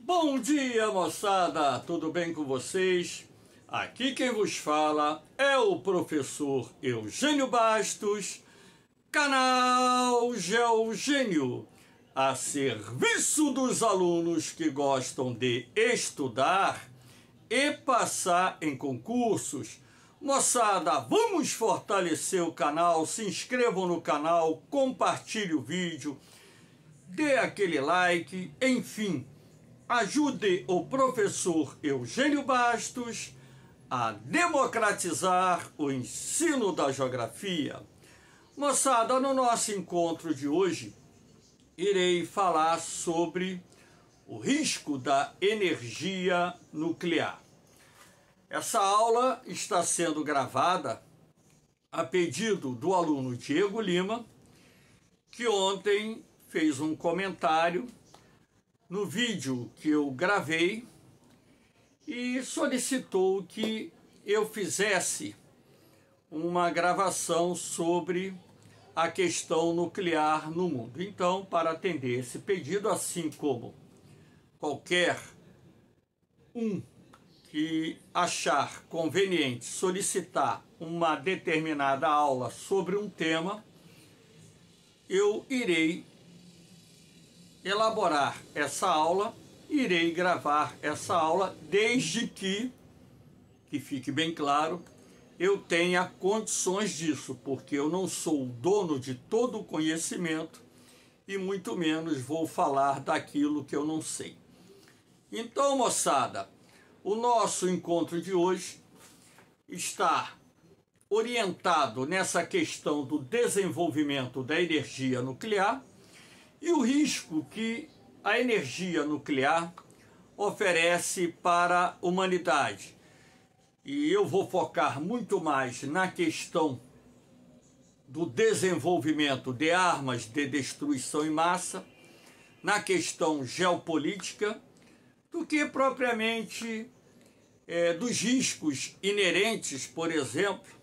Bom dia, moçada! Tudo bem com vocês? Aqui quem vos fala é o professor Eugênio Bastos, canal Geogênio, a serviço dos alunos que gostam de estudar e passar em concursos. Moçada, vamos fortalecer o canal, se inscrevam no canal, compartilhe o vídeo, dê aquele like, enfim, ajude o professor Eugênio Bastos a democratizar o ensino da geografia. Moçada, no nosso encontro de hoje, irei falar sobre o risco da energia nuclear. Essa aula está sendo gravada a pedido do aluno Diego Lima, que ontem fez um comentário no vídeo que eu gravei e solicitou que eu fizesse uma gravação sobre a questão nuclear no mundo. Então, para atender esse pedido, assim como qualquer um que achar conveniente solicitar uma determinada aula sobre um tema, eu irei elaborar essa aula, irei gravar essa aula, desde que fique bem claro, eu tenha condições disso, porque eu não sou o dono de todo o conhecimento e muito menos vou falar daquilo que eu não sei. Então, moçada, o nosso encontro de hoje está orientado nessa questão do desenvolvimento da energia nuclear e o risco que a energia nuclear oferece para a humanidade. E eu vou focar muito mais na questão do desenvolvimento de armas de destruição em massa, na questão geopolítica, do que propriamente dos riscos inerentes, por exemplo,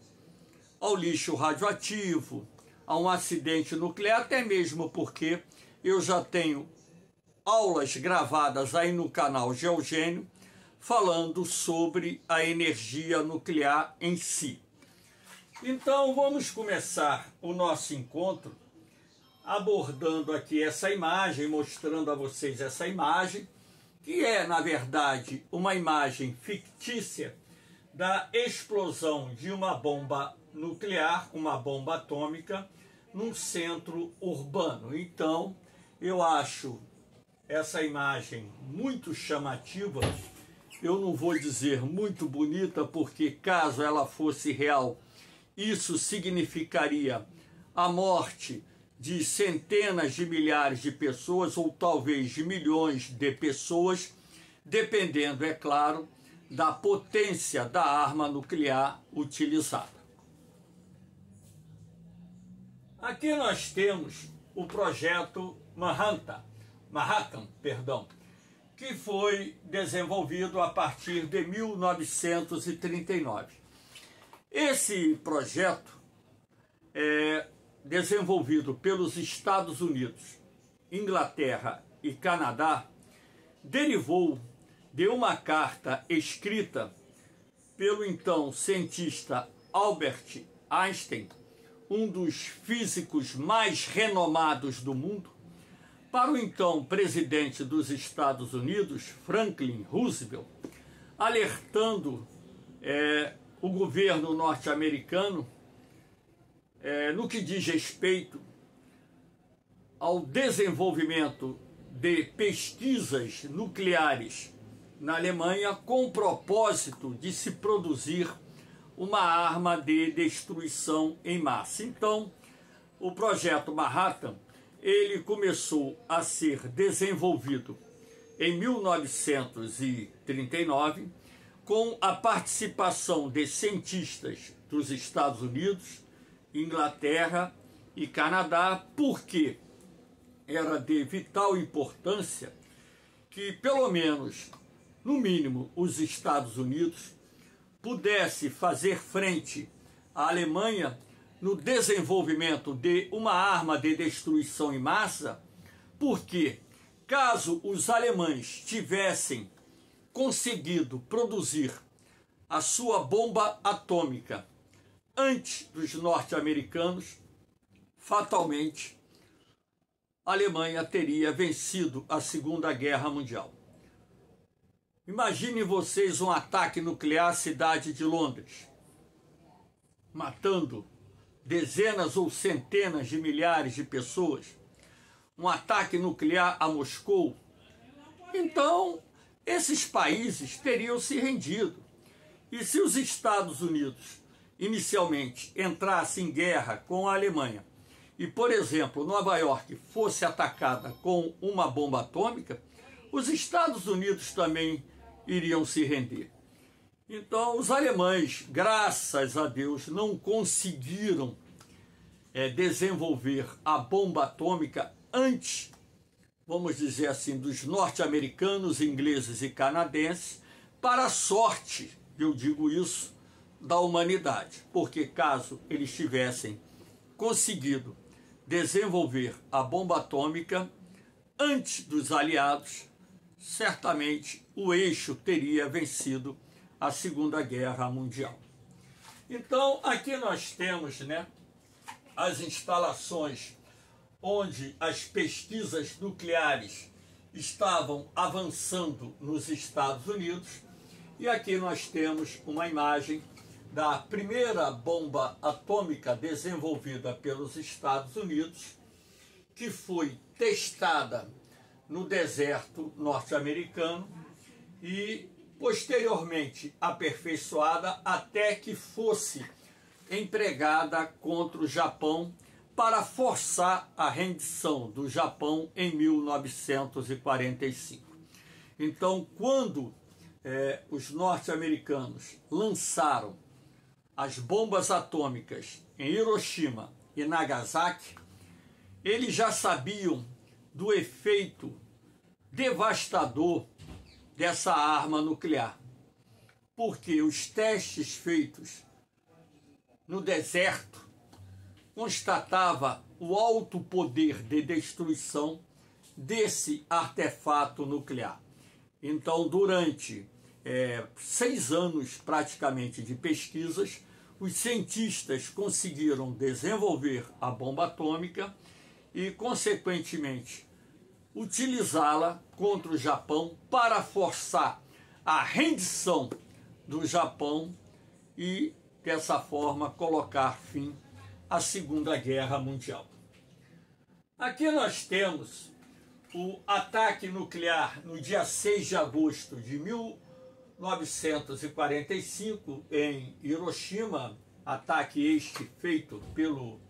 ao lixo radioativo, a um acidente nuclear, até mesmo porque eu já tenho aulas gravadas aí no canal Geogênio falando sobre a energia nuclear em si. Então vamos começar o nosso encontro abordando aqui essa imagem, mostrando a vocês essa imagem, que é, na verdade, uma imagem fictícia da explosão de uma bomba nuclear, uma bomba atômica, num centro urbano. Então, eu acho essa imagem muito chamativa. Eu não vou dizer muito bonita, porque caso ela fosse real, isso significaria a morte de centenas de milhares de pessoas, ou talvez de milhões de pessoas, dependendo, é claro, da potência da arma nuclear utilizada. Aqui nós temos o projeto Manhattan, que foi desenvolvido a partir de 1939. Esse projeto é desenvolvido pelos Estados Unidos, Inglaterra e Canadá, derivou de uma carta escrita pelo então cientista Albert Einstein, um dos físicos mais renomados do mundo, para o então presidente dos Estados Unidos, Franklin Roosevelt, alertando o governo norte-americano no que diz respeito ao desenvolvimento de pesquisas nucleares na Alemanha, com o propósito de se produzir uma arma de destruição em massa. Então, o projeto Manhattan, ele começou a ser desenvolvido em 1939, com a participação de cientistas dos Estados Unidos, Inglaterra e Canadá, porque era de vital importância que, pelo menos, no mínimo, os Estados Unidos pudesse fazer frente à Alemanha no desenvolvimento de uma arma de destruição em massa, porque caso os alemães tivessem conseguido produzir a sua bomba atômica antes dos norte-americanos, fatalmente a Alemanha teria vencido a Segunda Guerra Mundial. Imaginem vocês um ataque nuclear à cidade de Londres, matando dezenas ou centenas de milhares de pessoas, um ataque nuclear a Moscou. Então, esses países teriam se rendido. E se os Estados Unidos inicialmente entrassem em guerra com a Alemanha e, por exemplo, Nova York fosse atacada com uma bomba atômica, os Estados Unidos também iriam se render. Então, os alemães, graças a Deus, não conseguiram desenvolver a bomba atômica antes, vamos dizer assim, dos norte-americanos, ingleses e canadenses, para a sorte, eu digo isso, da humanidade. Porque caso eles tivessem conseguido desenvolver a bomba atômica antes dos aliados, certamente o eixo teria vencido a Segunda Guerra Mundial. Então, aqui nós temos, as instalações onde as pesquisas nucleares estavam avançando nos Estados Unidos, e aqui nós temos uma imagem da primeira bomba atômica desenvolvida pelos Estados Unidos, que foi testada no deserto norte-americano e posteriormente aperfeiçoada até que fosse empregada contra o Japão para forçar a rendição do Japão em 1945. Então, quando os norte-americanos lançaram as bombas atômicas em Hiroshima e Nagasaki, eles já sabiam do efeito devastador dessa arma nuclear, porque os testes feitos no deserto constatava o alto poder de destruição desse artefato nuclear. Então, durante 6 anos praticamente de pesquisas, os cientistas conseguiram desenvolver a bomba atômica e, consequentemente, utilizá-la contra o Japão para forçar a rendição do Japão e, dessa forma, colocar fim à Segunda Guerra Mundial. Aqui nós temos o ataque nuclear no dia 6 de agosto de 1945 em Hiroshima, ataque este feito pelo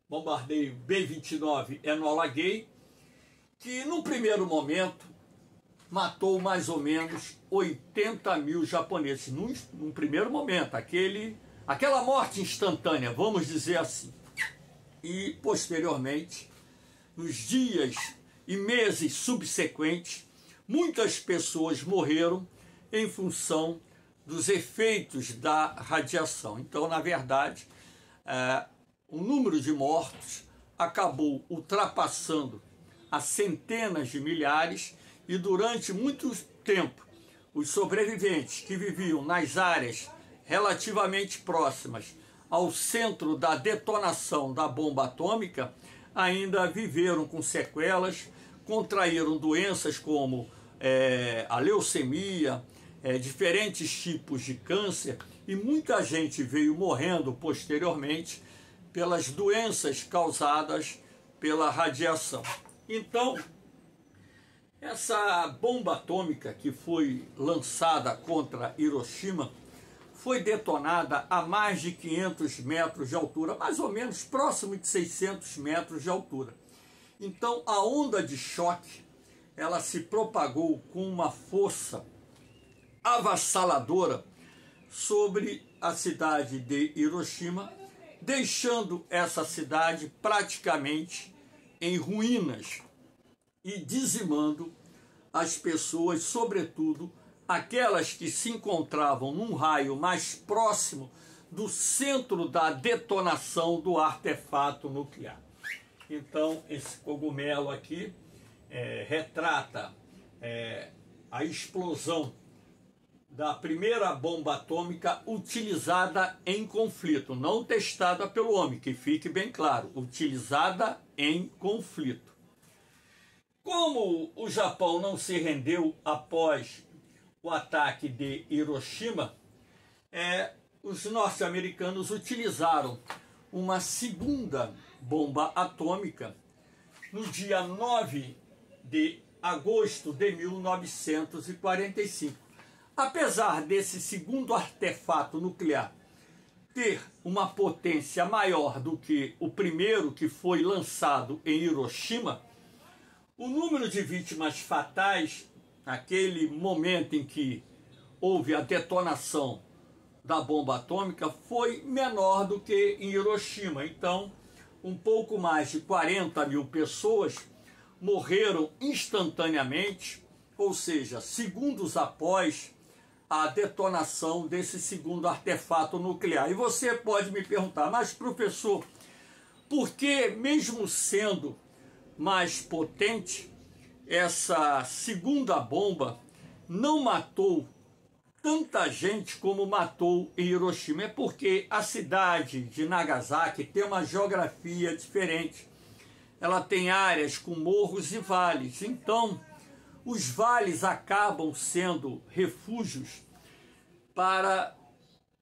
bombardeio B-29 Enola Gay, que num primeiro momento matou mais ou menos 80 mil japoneses. Num primeiro momento, aquela morte instantânea, vamos dizer assim. E posteriormente, nos dias e meses subsequentes, muitas pessoas morreram em função dos efeitos da radiação. Então, na verdade, o número de mortos acabou ultrapassando a centenas de milhares, e durante muito tempo os sobreviventes que viviam nas áreas relativamente próximas ao centro da detonação da bomba atômica ainda viveram com sequelas, contraíram doenças como a leucemia, diferentes tipos de câncer, e muita gente veio morrendo posteriormente pelas doenças causadas pela radiação. Então, essa bomba atômica que foi lançada contra Hiroshima foi detonada a mais de 500 metros de altura, mais ou menos próximo de 600 metros de altura. Então, a onda de choque, ela se propagou com uma força avassaladora sobre a cidade de Hiroshima, deixando essa cidade praticamente em ruínas e dizimando as pessoas, sobretudo aquelas que se encontravam num raio mais próximo do centro da detonação do artefato nuclear. Então, esse cogumelo aqui retrata a explosão da primeira bomba atômica utilizada em conflito, não testada pelo homem, que fique bem claro, utilizada em conflito. Como o Japão não se rendeu após o ataque de Hiroshima, os norte-americanos utilizaram uma segunda bomba atômica no dia 9 de agosto de 1945. Apesar desse segundo artefato nuclear ter uma potência maior do que o primeiro que foi lançado em Hiroshima, o número de vítimas fatais, naquele momento em que houve a detonação da bomba atômica, foi menor do que em Hiroshima. Então, um pouco mais de 40 mil pessoas morreram instantaneamente, ou seja, segundos após a detonação desse segundo artefato nuclear. E você pode me perguntar, mas professor, por que, mesmo sendo mais potente, essa segunda bomba não matou tanta gente como matou em Hiroshima? É porque a cidade de Nagasaki tem uma geografia diferente. Ela tem áreas com morros e vales. Então, os vales acabam sendo refúgios para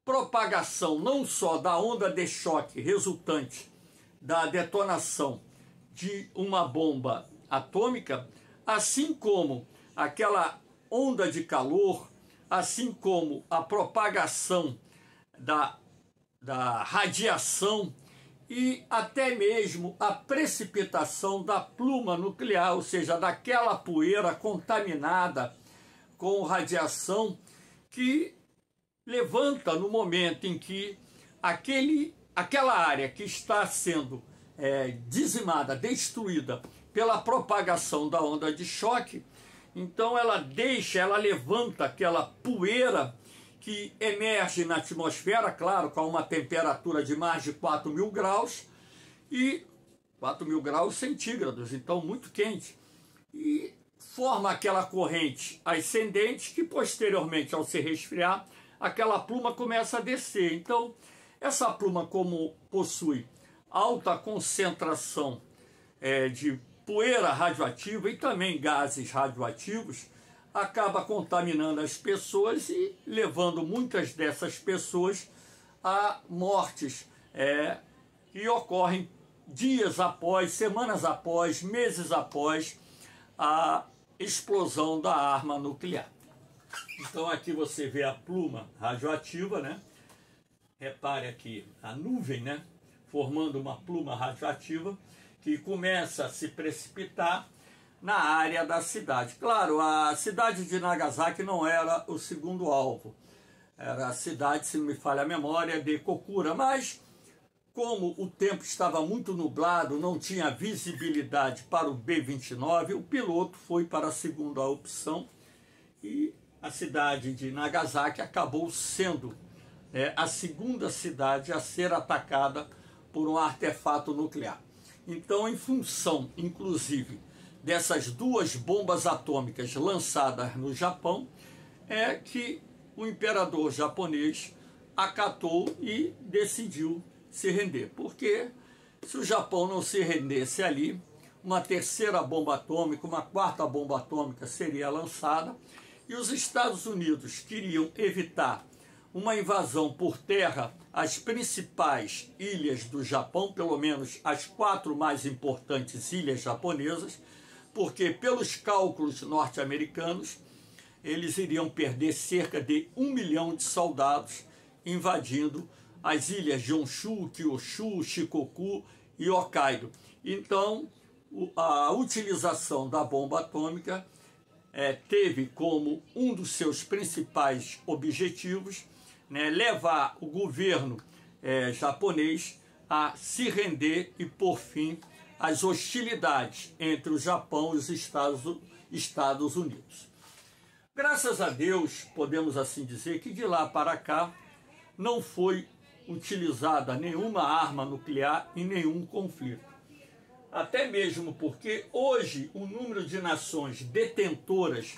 propagação não só da onda de choque resultante da detonação de uma bomba atômica, assim como aquela onda de calor, assim como a propagação da radiação e até mesmo a precipitação da pluma nuclear, ou seja, daquela poeira contaminada com radiação que levanta no momento em que aquela área que está sendo dizimada, destruída pela propagação da onda de choque, então ela levanta aquela poeira que emerge na atmosfera, claro, com uma temperatura de mais de 4.000 graus, e 4.000 graus centígrados, então muito quente, e forma aquela corrente ascendente que posteriormente, ao se resfriar, aquela pluma começa a descer. Então, essa pluma, como possui alta concentração de poeira radioativa e também gases radioativos, acaba contaminando as pessoas e levando muitas dessas pessoas a mortes que ocorrem dias após, semanas após, meses após a explosão da arma nuclear. Então aqui você vê a pluma radioativa, né? Repare aqui a nuvem, né? Formando uma pluma radioativa que começa a se precipitar na área da cidade. Claro, a cidade de Nagasaki não era o segundo alvo. Era a cidade, se não me falha a memória, de Kokura. Mas, como o tempo estava muito nublado, não tinha visibilidade para o B-29, o piloto foi para a segunda opção e a cidade de Nagasaki acabou sendo a segunda cidade a ser atacada por um artefato nuclear. Então, em função, inclusive, dessas duas bombas atômicas lançadas no Japão, é que o imperador japonês acatou e decidiu se render. Porque se o Japão não se rendesse ali, uma terceira bomba atômica, uma quarta bomba atômica seria lançada, e os Estados Unidos queriam evitar uma invasão por terra às principais ilhas do Japão, pelo menos as 4 mais importantes ilhas japonesas, porque pelos cálculos norte-americanos, eles iriam perder cerca de 1 milhão de soldados invadindo as ilhas de Honshu, Kyushu, Shikoku e Hokkaido. Então, a utilização da bomba atômica teve como um dos seus principais objetivos levar o governo japonês a se render e pôr fim às hostilidades entre o Japão e os Estados Unidos. Graças a Deus, podemos assim dizer que de lá para cá não foi utilizada nenhuma arma nuclear em nenhum conflito. até mesmo porque hoje o número de nações detentoras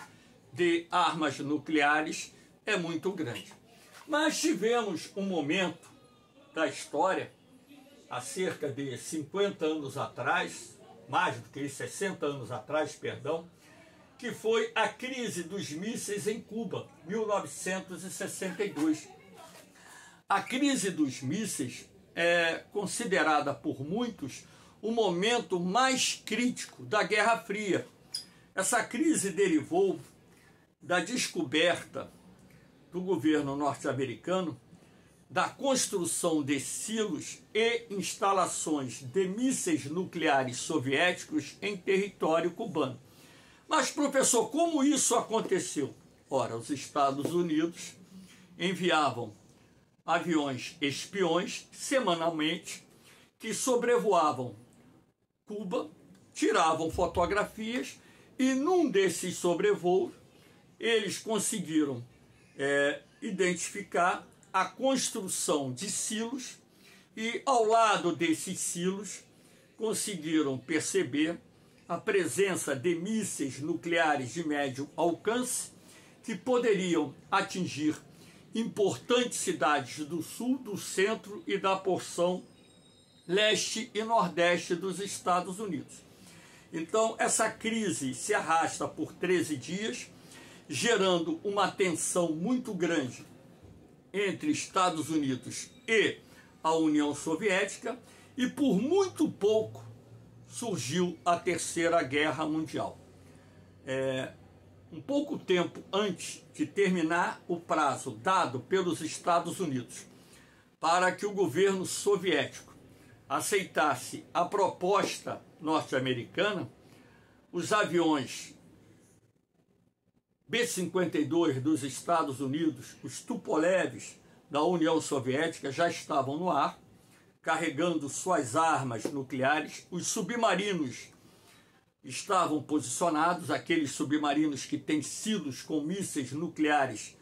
de armas nucleares é muito grande. Mas tivemos um momento da história, há cerca de 50 anos atrás, mais do que isso, 60 anos atrás, perdão, que foi a crise dos mísseis em Cuba, 1962. A crise dos mísseis é considerada por muitos o momento mais crítico da Guerra Fria. Essa crise derivou da descoberta do governo norte-americano da construção de silos e instalações de mísseis nucleares soviéticos em território cubano. Mas, professor, como isso aconteceu? Ora, os Estados Unidos enviavam aviões espiões semanalmente que sobrevoavam Cuba, tiravam fotografias e num desses sobrevoos eles conseguiram identificar a construção de silos e ao lado desses silos conseguiram perceber a presença de mísseis nucleares de médio alcance que poderiam atingir importantes cidades do sul, do centro e da porção leste e nordeste dos Estados Unidos. Então, essa crise se arrasta por 13 dias, gerando uma tensão muito grande entre Estados Unidos e a União Soviética, e por muito pouco surgiu a Terceira Guerra Mundial. Um pouco tempo antes de terminar o prazo dado pelos Estados Unidos para que o governo soviético aceitasse a proposta norte-americana, os aviões B-52 dos Estados Unidos, os Tupolevs da União Soviética já estavam no ar, carregando suas armas nucleares. Os submarinos estavam posicionados, aqueles submarinos que têm silos com mísseis nucleares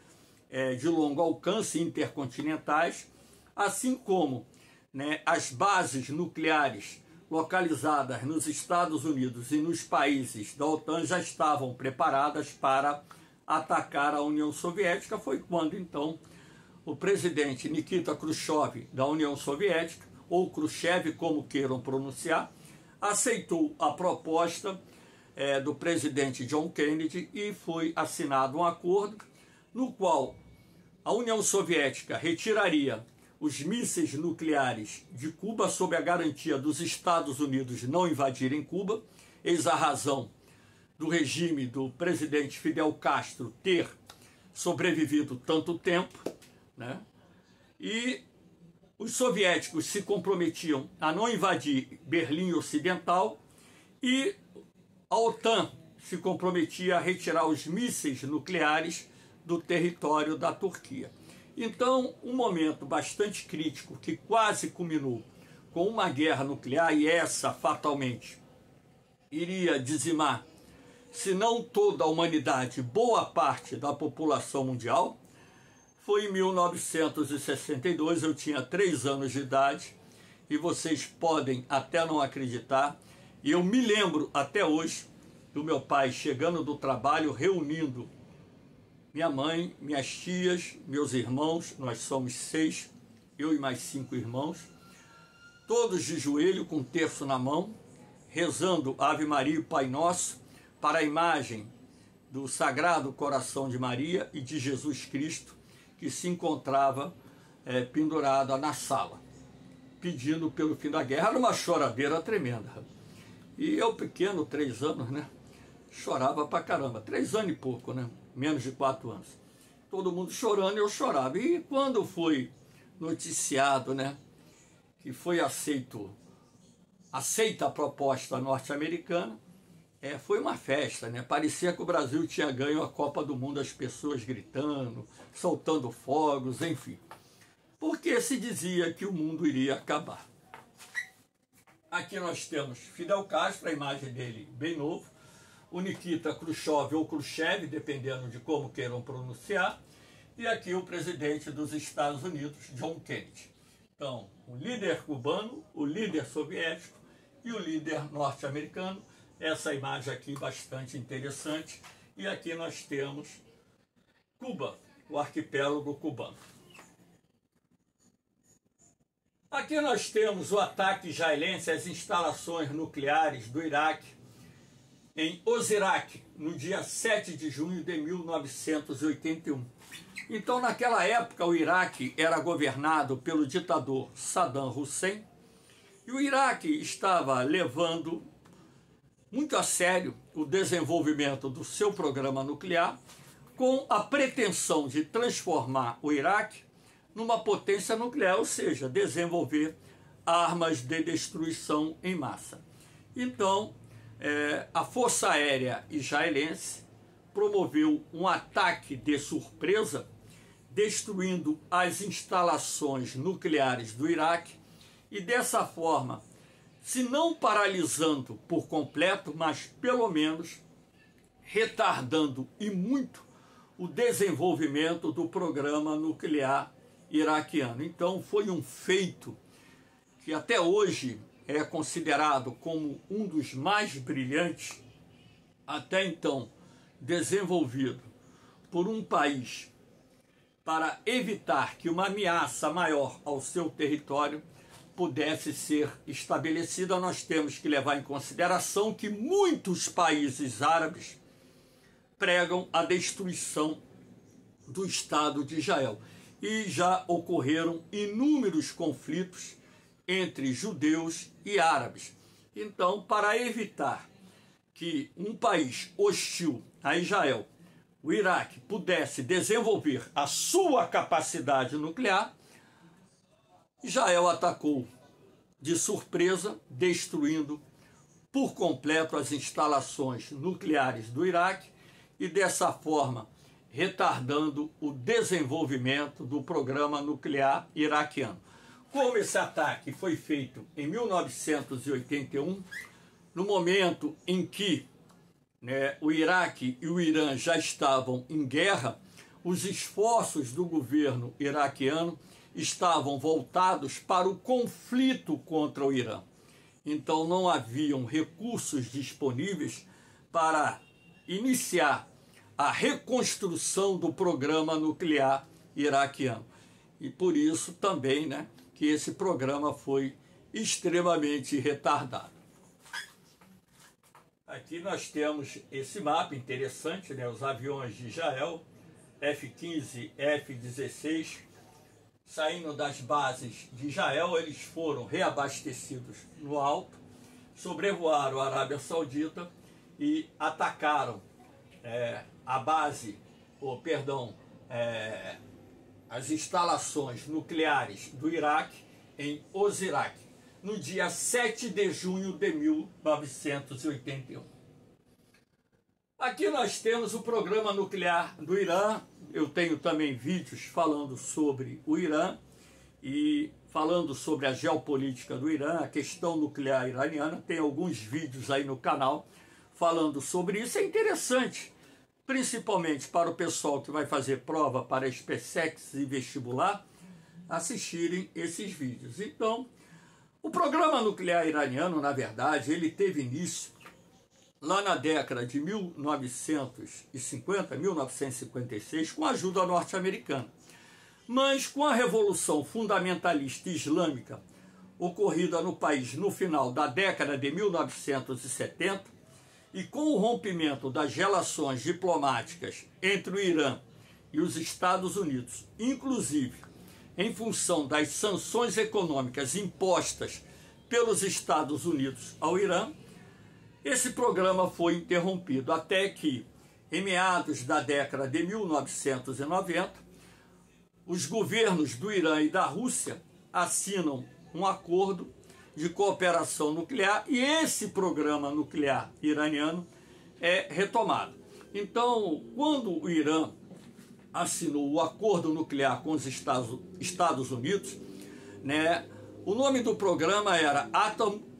de longo alcance intercontinentais, assim como as bases nucleares localizadas nos Estados Unidos e nos países da OTAN já estavam preparadas para atacar a União Soviética. Foi quando, então, o presidente Nikita Khrushchev, da União Soviética, ou Khrushchev, como queiram pronunciar, aceitou a proposta do presidente John Kennedy e foi assinado um acordo no qual a União Soviética retiraria os mísseis nucleares de Cuba sob a garantia dos Estados Unidos não invadirem Cuba, eis a razão do regime do presidente Fidel Castro ter sobrevivido tanto tempo, E os soviéticos se comprometiam a não invadir Berlim Ocidental e a OTAN se comprometia a retirar os mísseis nucleares do território da Turquia. Então, um momento bastante crítico que quase culminou com uma guerra nuclear, e essa fatalmente iria dizimar, se não toda a humanidade, boa parte da população mundial, foi em 1962, eu tinha 3 anos de idade, e vocês podem até não acreditar, e eu me lembro até hoje do meu pai chegando do trabalho, reunindo minha mãe, minhas tias, meus irmãos, nós somos 6, eu e mais 5 irmãos, todos de joelho com um terço na mão, rezando Ave Maria e Pai Nosso para a imagem do Sagrado Coração de Maria e de Jesus Cristo, que se encontrava pendurada na sala, pedindo pelo fim da guerra. Era uma choradeira tremenda. E eu pequeno, 3 anos, chorava pra caramba. 3 anos e pouco, menos de 4 anos. Todo mundo chorando e eu chorava. E quando foi noticiado, que foi aceita a proposta norte-americana, foi uma festa, Parecia que o Brasil tinha ganho a Copa do Mundo, as pessoas gritando, soltando fogos, enfim. Porque se dizia que o mundo iria acabar. Aqui nós temos Fidel Castro, a imagem dele bem novo, o Nikita Khrushchev ou Khrushchev, dependendo de como queiram pronunciar, e aqui o presidente dos Estados Unidos, John Kennedy. Então, o líder cubano, o líder soviético e o líder norte-americano. Essa imagem aqui bastante interessante. E aqui nós temos Cuba, o arquipélago cubano. Aqui nós temos o ataque israelense às instalações nucleares do Iraque em Osirak, no dia 7 de junho de 1981. Então, naquela época, o Iraque era governado pelo ditador Saddam Hussein, e o Iraque estava levando muito a sério o desenvolvimento do seu programa nuclear, com a pretensão de transformar o Iraque numa potência nuclear, ou seja, desenvolver armas de destruição em massa. Então, a Força Aérea Israelense promoveu um ataque de surpresa, destruindo as instalações nucleares do Iraque e, dessa forma, se não paralisando por completo, mas pelo menos retardando e muito o desenvolvimento do programa nuclear iraquiano. Então, foi um feito que até hoje é considerado como um dos mais brilhantes até então desenvolvido por um país para evitar que uma ameaça maior ao seu território pudesse ser estabelecida. Nós temos que levar em consideração que muitos países árabes pregam a destruição do Estado de Israel. E já ocorreram inúmeros conflitos entre judeus e árabes. Então, para evitar que um país hostil a Israel, o Iraque, pudesse desenvolver a sua capacidade nuclear, Israel atacou de surpresa, destruindo por completo as instalações nucleares do Iraque e, dessa forma, retardando o desenvolvimento do programa nuclear iraquiano. Como esse ataque foi feito em 1981, no momento em que o Iraque e o Irã já estavam em guerra, os esforços do governo iraquiano estavam voltados para o conflito contra o Irã. Então não haviam recursos disponíveis para iniciar a reconstrução do programa nuclear iraquiano. E por isso também, que esse programa foi extremamente retardado. Aqui nós temos esse mapa interessante, os aviões de Israel, F-15, F-16, saindo das bases de Israel, eles foram reabastecidos no alto, sobrevoaram a Arábia Saudita e atacaram as instalações nucleares do Iraque em Osirak, no dia 7 de junho de 1981. Aqui nós temos o programa nuclear do Irã. Eu tenho também vídeos falando sobre o Irã e falando sobre a geopolítica do Irã, a questão nuclear iraniana. Tem alguns vídeos aí no canal falando sobre isso. É interessante, principalmente para o pessoal que vai fazer prova para SpaceX e vestibular, assistirem esses vídeos. Então, o programa nuclear iraniano, na verdade, ele teve início lá na década de 1950, 1956, com a ajuda norte-americana. Mas com a Revolução Fundamentalista Islâmica ocorrida no país no final da década de 1970 e com o rompimento das relações diplomáticas entre o Irã e os Estados Unidos, inclusive em função das sanções econômicas impostas pelos Estados Unidos ao Irã, esse programa foi interrompido até que, em meados da década de 1990, os governos do Irã e da Rússia assinam um acordo de cooperação nuclear e esse programa nuclear iraniano é retomado. Então, quando o Irã assinou o acordo nuclear com os Estados Unidos, o nome do programa era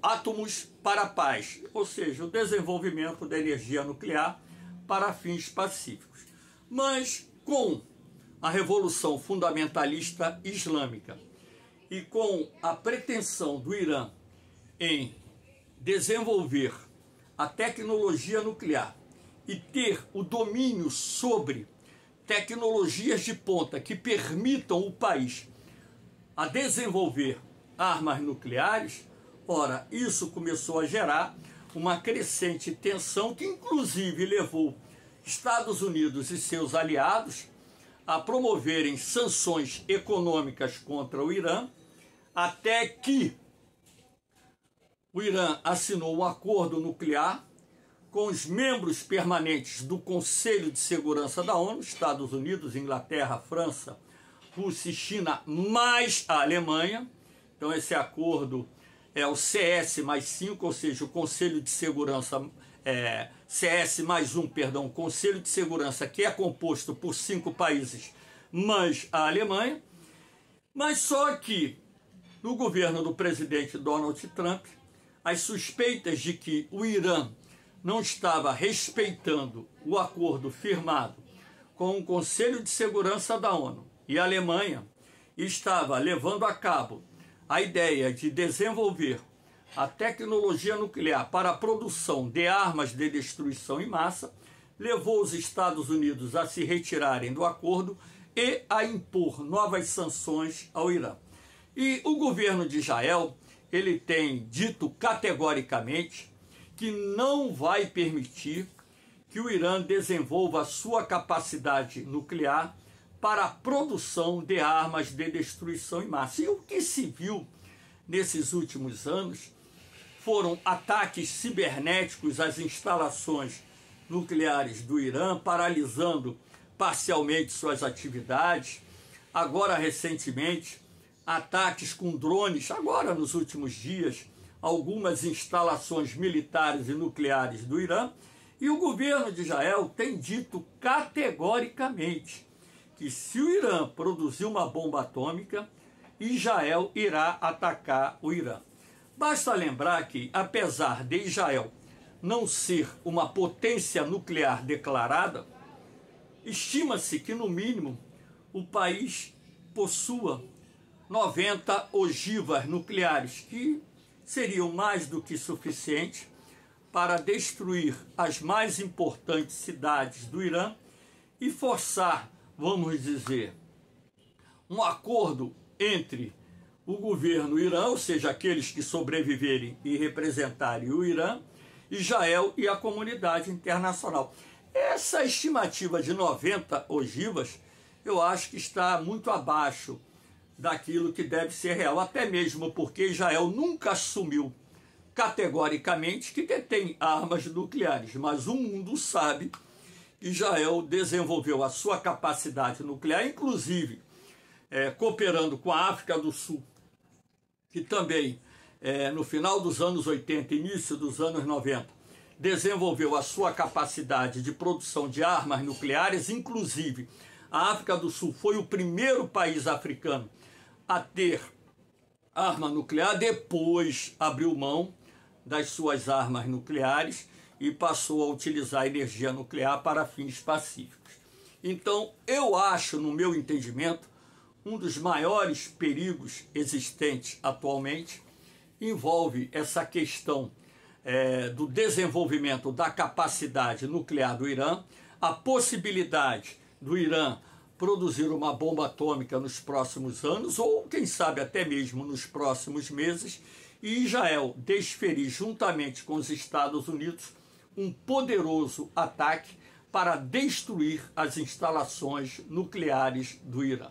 Átomos para a Paz, ou seja, o desenvolvimento da energia nuclear para fins pacíficos. Mas com a Revolução Fundamentalista Islâmica e com a pretensão do Irã em desenvolver a tecnologia nuclear e ter o domínio sobre tecnologias de ponta que permitam o país a desenvolver armas nucleares, ora, isso começou a gerar uma crescente tensão que inclusive levou Estados Unidos e seus aliados a promoverem sanções econômicas contra o Irã, até que o Irã assinou um acordo nuclear com os membros permanentes do Conselho de Segurança da ONU, Estados Unidos, Inglaterra, França, Rússia e China, mais a Alemanha. Então esse acordo é o CS+5, ou seja, o Conselho de Segurança, Conselho de Segurança, que é composto por 5 países, mais a Alemanha. Mas só que, no governo do presidente Donald Trump, as suspeitas de que o Irã não estava respeitando o acordo firmado com o Conselho de Segurança da ONU e a Alemanha estava levando a cabo a ideia de desenvolver a tecnologia nuclear para a produção de armas de destruição em massa, levou os Estados Unidos a se retirarem do acordo e a impor novas sanções ao Irã. E o governo de Israel, ele tem dito categoricamente que não vai permitir que o Irã desenvolva a sua capacidade nuclear para a produção de armas de destruição em massa. E o que se viu nesses últimos anos foram ataques cibernéticos às instalações nucleares do Irã, paralisando parcialmente suas atividades. Agora, recentemente, ataques com drones, agora nos últimos dias, algumas instalações militares e nucleares do Irã. E o governo de Israel tem dito categoricamente que se o Irã produzir uma bomba atômica, Israel irá atacar o Irã. Basta lembrar que, apesar de Israel não ser uma potência nuclear declarada, estima-se que, no mínimo, o país possua 90 ogivas nucleares, que seriam mais do que suficientes para destruir as mais importantes cidades do Irã e forçar, vamos dizer, um acordo entre o governo Irã, ou seja, aqueles que sobreviverem e representarem o Irã, Israel e a comunidade internacional. Essa estimativa de 90 ogivas, eu acho que está muito abaixo daquilo que deve ser real, até mesmo porque Israel nunca assumiu categoricamente que detém armas nucleares, mas o mundo sabe que Israel desenvolveu a sua capacidade nuclear, inclusive cooperando com a África do Sul, que também, no final dos anos 80, início dos anos 90, desenvolveu a sua capacidade de produção de armas nucleares. Inclusive, a África do Sul foi o primeiro país africano a ter arma nuclear, depois abriu mão das suas armas nucleares e passou a utilizar a energia nuclear para fins pacíficos. Então, eu acho, no meu entendimento, um dos maiores perigos existentes atualmente envolve essa questão do desenvolvimento da capacidade nuclear do Irã, a possibilidade do Irã produzir uma bomba atômica nos próximos anos, ou quem sabe até mesmo nos próximos meses, e Israel desferir juntamente com os Estados Unidos um poderoso ataque para destruir as instalações nucleares do Irã.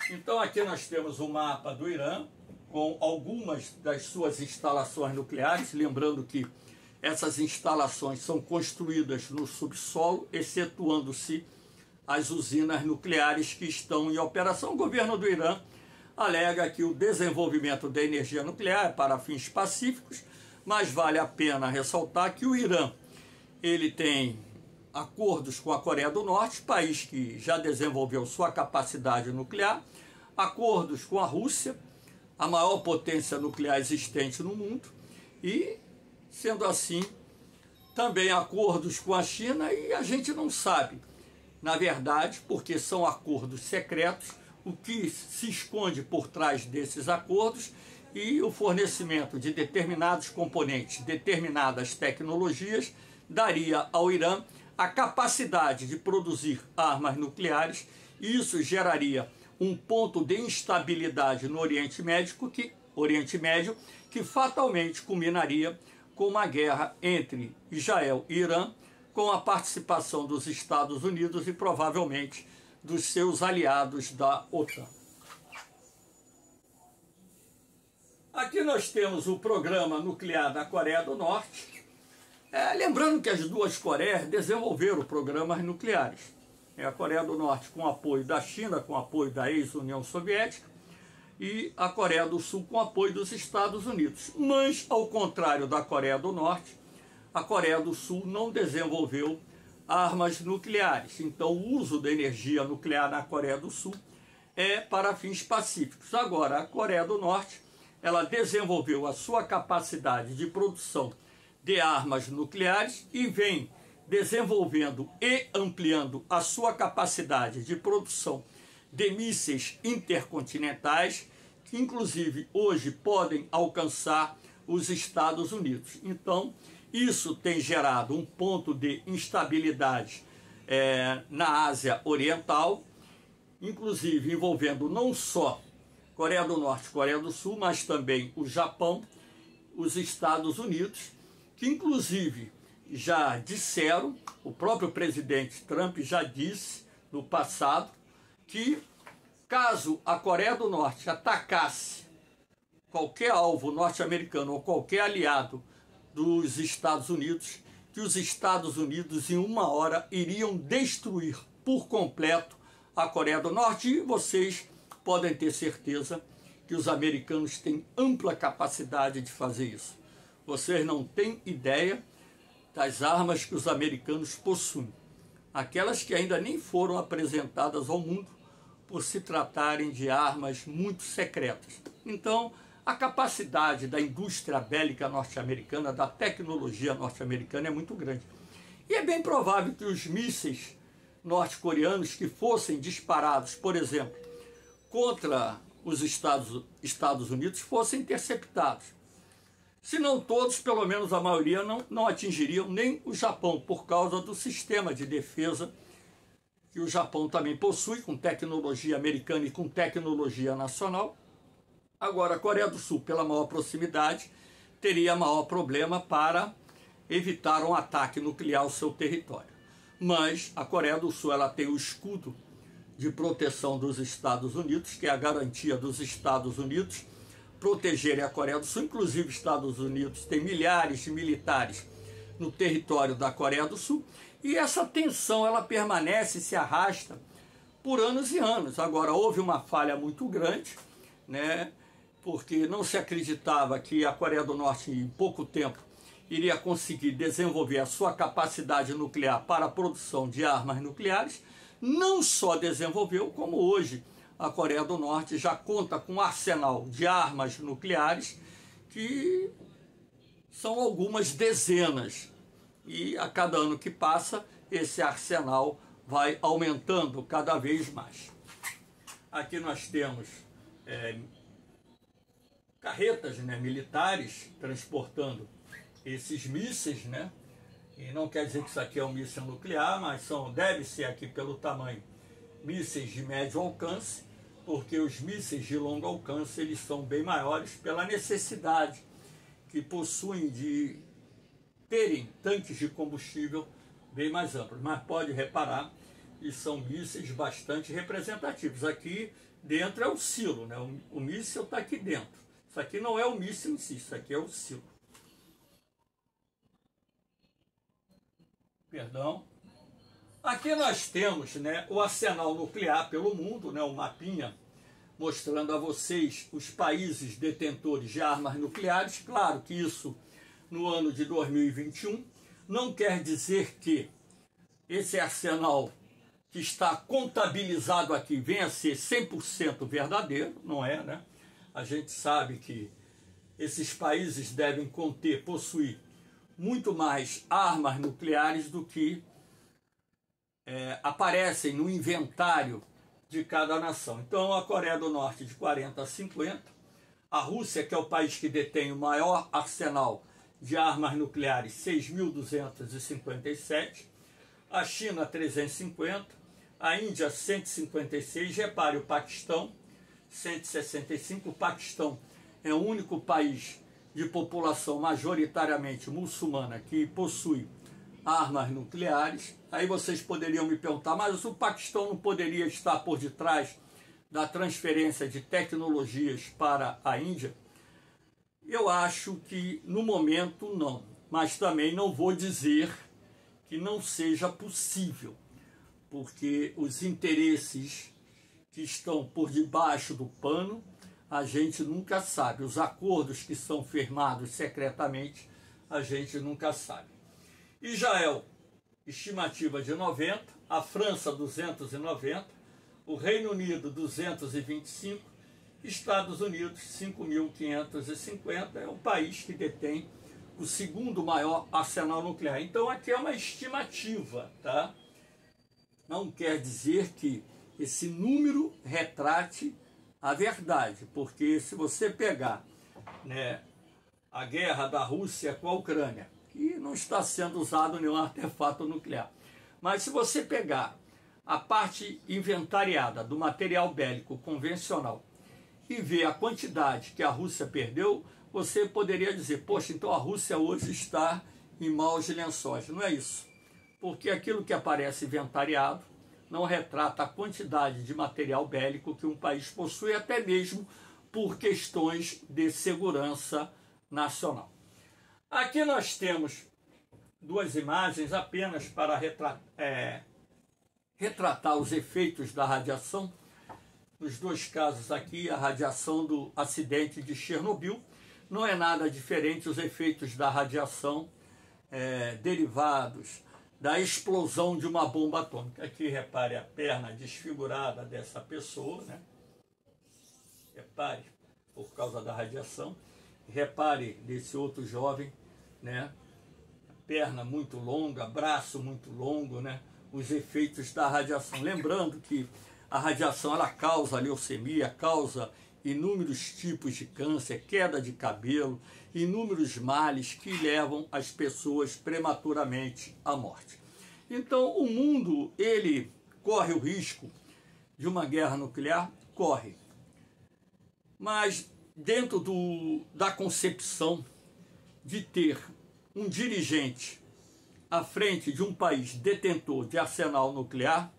Então aqui nós temos o mapa do Irã com algumas das suas instalações nucleares, lembrando que essas instalações são construídas no subsolo, excetuando-se as usinas nucleares que estão em operação. O governo do Irã alega que o desenvolvimento da energia nuclear é para fins pacíficos, mas vale a pena ressaltar que o Irã ele tem acordos com a Coreia do Norte, país que já desenvolveu sua capacidade nuclear, acordos com a Rússia, a maior potência nuclear existente no mundo, e, sendo assim, também acordos com a China, e a gente não sabe, na verdade, porque são acordos secretos, o que se esconde por trás desses acordos e o fornecimento de determinados componentes, determinadas tecnologias, daria ao Irã a capacidade de produzir armas nucleares, e isso geraria um ponto de instabilidade no Oriente Médio que fatalmente culminaria com uma guerra entre Israel e Irã, com a participação dos Estados Unidos e provavelmente dos seus aliados da OTAN. Aqui nós temos o programa nuclear da Coreia do Norte. Lembrando que as duas Coreias desenvolveram programas nucleares. A Coreia do Norte com apoio da China, com apoio da ex-União Soviética, e a Coreia do Sul com apoio dos Estados Unidos. Mas, ao contrário da Coreia do Norte, a Coreia do Sul não desenvolveu armas nucleares. Então, o uso da energia nuclear na Coreia do Sul é para fins pacíficos. Agora, a Coreia do Norte, ela desenvolveu a sua capacidade de produção de armas nucleares e vem desenvolvendo e ampliando a sua capacidade de produção de mísseis intercontinentais, que inclusive hoje podem alcançar os Estados Unidos. Então, isso tem gerado um ponto de instabilidade na Ásia Oriental, inclusive envolvendo não só Coreia do Norte e Coreia do Sul, mas também o Japão, os Estados Unidos, que inclusive já disseram, o próprio presidente Trump já disse no passado, que caso a Coreia do Norte atacasse qualquer alvo norte-americano ou qualquer aliado dos Estados Unidos, que os Estados Unidos em uma hora iriam destruir por completo a Coreia do Norte, e vocês podem ter certeza que os americanos têm ampla capacidade de fazer isso. Vocês não têm ideia das armas que os americanos possuem, aquelas que ainda nem foram apresentadas ao mundo por se tratarem de armas muito secretas. Então, a capacidade da indústria bélica norte-americana, da tecnologia norte-americana é muito grande. E é bem provável que os mísseis norte-coreanos que fossem disparados, por exemplo, contra os Estados Unidos fossem interceptados. Se não todos, pelo menos a maioria, não atingiriam nem o Japão, por causa do sistema de defesa que o Japão também possui, com tecnologia americana e com tecnologia nacional. Agora, a Coreia do Sul, pela maior proximidade, teria maior problema para evitar um ataque nuclear ao seu território. Mas a Coreia do Sul ela tem o escudo de proteção dos Estados Unidos, que é a garantia dos Estados Unidos protegerem a Coreia do Sul. Inclusive, os Estados Unidos têm milhares de militares no território da Coreia do Sul, e essa tensão ela permanece e se arrasta por anos e anos. Agora, houve uma falha muito grande, né, porque não se acreditava que a Coreia do Norte, em pouco tempo, iria conseguir desenvolver a sua capacidade nuclear para a produção de armas nucleares. Não só desenvolveu, como hoje a Coreia do Norte já conta com um arsenal de armas nucleares que são algumas dezenas. E a cada ano que passa, esse arsenal vai aumentando cada vez mais. Aqui nós temos carretas, né, militares transportando esses mísseis, né? E não quer dizer que isso aqui é um míssil nuclear, mas deve ser aqui pelo tamanho mísseis de médio alcance, porque os mísseis de longo alcance eles são bem maiores pela necessidade que possuem de terem tanques de combustível bem mais amplos. Mas pode reparar que são mísseis bastante representativos. Aqui dentro é o silo, né? O míssil está aqui dentro. Isso aqui não é o míssil em si, isso aqui é o silo. Perdão. Aqui nós temos, né, o arsenal nuclear pelo mundo, né, o mapinha mostrando a vocês os países detentores de armas nucleares. Claro que isso no ano de 2021 não quer dizer que esse arsenal que está contabilizado aqui venha a ser 100% verdadeiro, não é, né? A gente sabe que esses países devem possuir muito mais armas nucleares do que aparecem no inventário de cada nação. Então, a Coreia do Norte de 40 a 50, A Rússia, que é o país que detém o maior arsenal de armas nucleares, 6.257. A China, 350. A Índia, 156. Repare, o Paquistão, 165. O Paquistão é o único país de população majoritariamente muçulmana que possui armas nucleares. Aí vocês poderiam me perguntar, mas o Paquistão não poderia estar por detrás da transferência de tecnologias para a Índia? Eu acho que no momento não, mas também não vou dizer que não seja possível, porque os interesses que estão por debaixo do pano, a gente nunca sabe. Os acordos que são firmados secretamente, a gente nunca sabe. Israel, estimativa de 90, a França 290, o Reino Unido 225, Estados Unidos 5.550, é o país que detém o segundo maior arsenal nuclear. Então aqui é uma estimativa, tá? Não quer dizer que esse número retrate a verdade, porque se você pegar, né, a guerra da Rússia com a Ucrânia, que não está sendo usado nenhum artefato nuclear, mas se você pegar a parte inventariada do material bélico convencional e ver a quantidade que a Rússia perdeu, você poderia dizer, poxa, então a Rússia hoje está em maus lençóis. Não é isso, porque aquilo que aparece inventariado não retrata a quantidade de material bélico que um país possui, até mesmo por questões de segurança nacional. Aqui nós temos duas imagens apenas para retratar os efeitos da radiação. Nos dois casos aqui, a radiação do acidente de Chernobyl. Não é nada diferente os efeitos da radiação derivados da explosão de uma bomba atômica. Aqui, repare a perna desfigurada dessa pessoa, né? Repare, por causa da radiação. Repare desse outro jovem, né? Perna muito longa, braço muito longo, né? Os efeitos da radiação. Lembrando que a radiação ela causa leucemia, causa inúmeros tipos de câncer, queda de cabelo, inúmeros males que levam as pessoas prematuramente à morte. Então, o mundo, ele corre o risco de uma guerra nuclear? Corre. Mas dentro da concepção de ter um dirigente à frente de um país detentor de arsenal nuclear,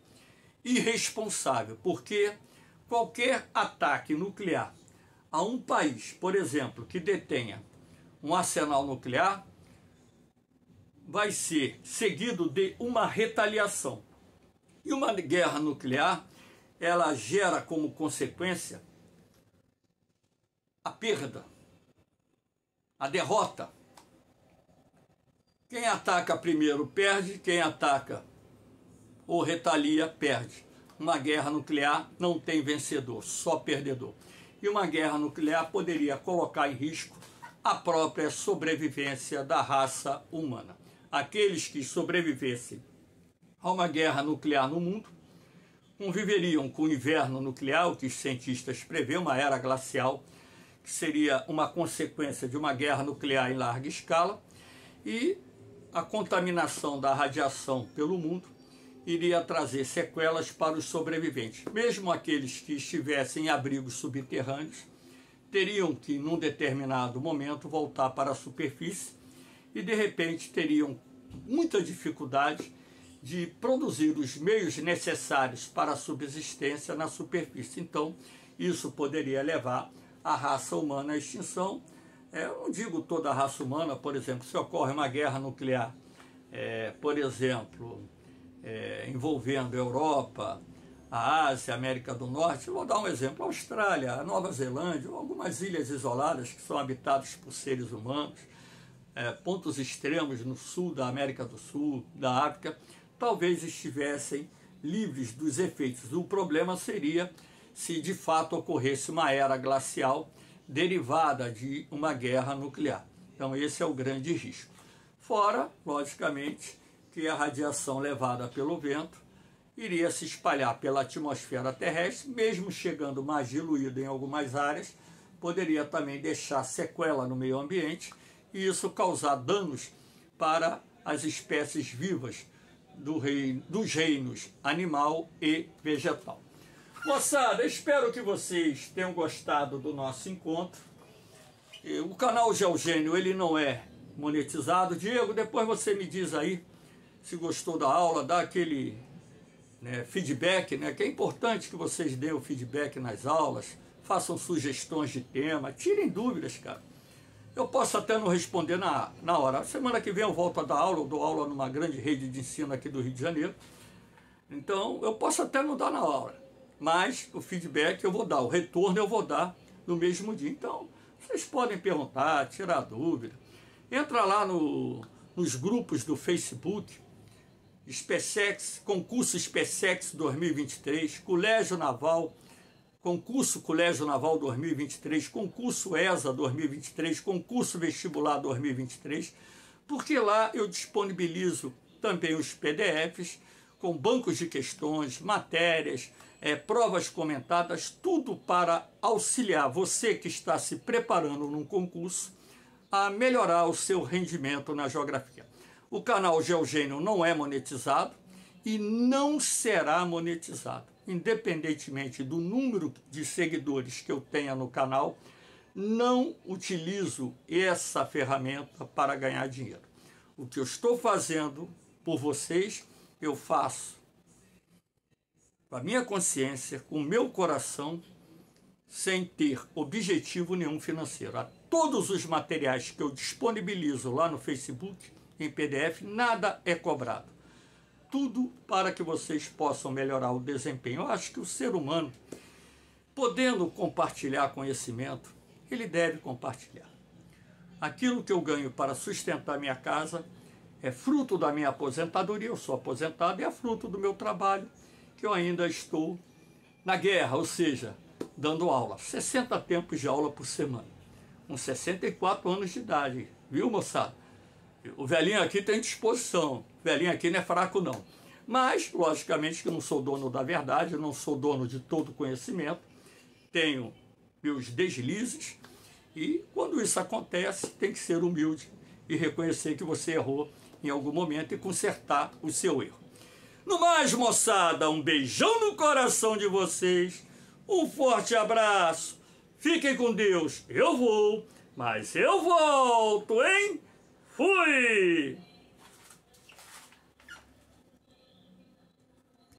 irresponsável, porque qualquer ataque nuclear a um país, por exemplo, que detenha um arsenal nuclear, vai ser seguido de uma retaliação. E uma guerra nuclear, ela gera como consequência a perda, a derrota. Quem ataca primeiro perde, quem ataca ou retalia perde. Uma guerra nuclear não tem vencedor, só perdedor. E uma guerra nuclear poderia colocar em risco a própria sobrevivência da raça humana. Aqueles que sobrevivessem a uma guerra nuclear no mundo conviveriam com o inverno nuclear, o que os cientistas prevêem, uma era glacial, que seria uma consequência de uma guerra nuclear em larga escala, e a contaminação da radiação pelo mundo iria trazer sequelas para os sobreviventes. Mesmo aqueles que estivessem em abrigos subterrâneos teriam que, num determinado momento, voltar para a superfície e, de repente, teriam muita dificuldade de produzir os meios necessários para a subsistência na superfície. Então, isso poderia levar a raça humana à extinção. Eu não digo toda a raça humana, por exemplo, se ocorre uma guerra nuclear, por exemplo, envolvendo a Europa, a Ásia, a América do Norte, vou dar um exemplo, a Austrália, a Nova Zelândia, algumas ilhas isoladas que são habitadas por seres humanos, pontos extremos no sul da América do Sul, da África, talvez estivessem livres dos efeitos. O problema seria se de fato ocorresse uma era glacial derivada de uma guerra nuclear. Então esse é o grande risco. Fora, logicamente, que a radiação levada pelo vento iria se espalhar pela atmosfera terrestre, mesmo chegando mais diluída em algumas áreas, poderia também deixar sequela no meio ambiente e isso causar danos para as espécies vivas dos reinos animal e vegetal. Moçada, espero que vocês tenham gostado do nosso encontro. O canal Geogênio, ele não é monetizado. Diego, depois você me diz aí se gostou da aula, dá aquele feedback, que é importante que vocês deem o feedback nas aulas, façam sugestões de tema, tirem dúvidas, cara. Eu posso até não responder na hora. Semana que vem eu volto a dar aula, eu dou aula numa grande rede de ensino aqui do Rio de Janeiro. Então, eu posso até não dar na hora, mas o feedback eu vou dar, o retorno eu vou dar no mesmo dia. Então, vocês podem perguntar, tirar dúvida. Entra lá nos grupos do Facebook, SpaceX, concurso SpaceX 2023, Colégio Naval, concurso Colégio Naval 2023, concurso ESA 2023, concurso Vestibular 2023, porque lá eu disponibilizo também os PDFs com bancos de questões, matérias, provas comentadas, tudo para auxiliar você que está se preparando num concurso a melhorar o seu rendimento na geografia. O canal Geogênio não é monetizado e não será monetizado. Independentemente do número de seguidores que eu tenha no canal, não utilizo essa ferramenta para ganhar dinheiro. O que eu estou fazendo por vocês, eu faço com a minha consciência, com o meu coração, sem ter objetivo nenhum financeiro. A todos os materiais que eu disponibilizo lá no Facebook, em PDF, nada é cobrado. Tudo para que vocês possam melhorar o desempenho. Eu acho que o ser humano, podendo compartilhar conhecimento, ele deve compartilhar. Aquilo que eu ganho para sustentar minha casa é fruto da minha aposentadoria, eu sou aposentado, e é fruto do meu trabalho, que eu ainda estou na guerra, ou seja, dando aula. 60 tempos de aula por semana, com 64 anos de idade, viu, moçada? O velhinho aqui tem disposição, o velhinho aqui não é fraco não. Mas, logicamente, que eu não sou dono da verdade, eu não sou dono de todo o conhecimento, tenho meus deslizes, e quando isso acontece, tem que ser humilde e reconhecer que você errou em algum momento e consertar o seu erro. No mais, moçada, um beijão no coração de vocês, um forte abraço, fiquem com Deus, eu vou, mas eu volto, hein? Fui!